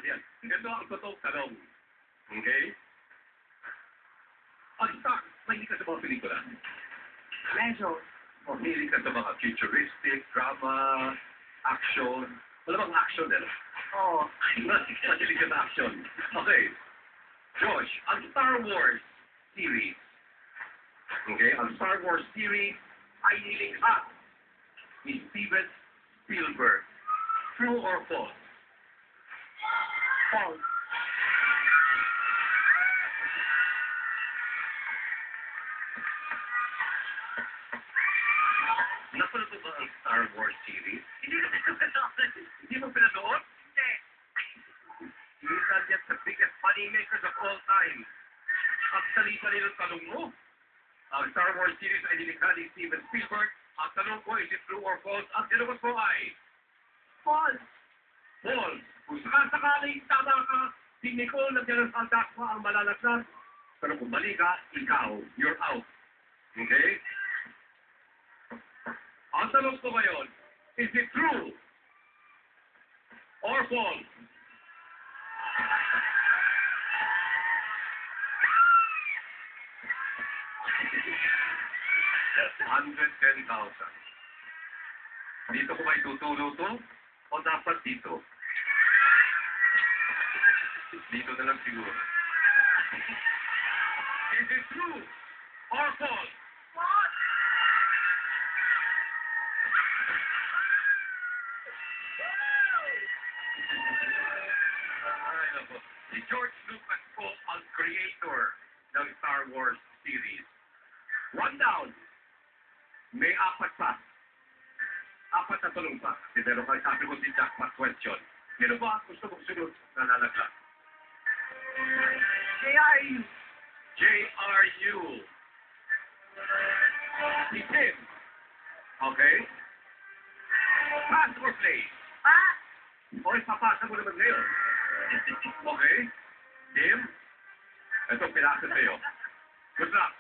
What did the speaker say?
Yan. Ito ang totoong tanong. Okay? Start, mahilig ka sa mga pelikula. Medyo. Mahilig ka sa mga futuristic, drama, action. Wala bang action eh? Oo. Mahilig ka sa action. Okay. Josh, ang Star Wars series. Okay? Ang Star Wars series ay nilikha ni Steven Spielberg. True or false? False. Napanood mo ba ang Star Wars series? Hindi ko pinapanood. Hindi mo pinanood? Hindi. These are just the biggest money makers of all time. Ang salita ng tanong mo, ang Star Wars series ay nilikha ni Steven Spielberg. Ang tanong ko, is it true or false? Ang sinagot mo ay False. false. Kung sakasakaling tama ka, si Nicole nandiyan ang dakwa ang malalagnas. Pero kung mali ka, ikaw, you're out. Okay? Ang tanong ko ngayon, is it true or false? $110,000. Dito ko ba ituturo to? O dapat dito? Dito na lang siguro. Is it true or false? False. Ay, nako. Si George Lucas po ang creator ng Star Wars series. One down. May apat pa. Apat na tulong pa. Pero kay sabi ko si jackpot question. Sino ba ang gusto mong sunod na lalagla? JRU. JRU. Si Tim. Okay? Pass or play? Ah! O ipapasa mo naman ngayon. Okay? Tim? Ito, pinasa sa'yo. Good luck.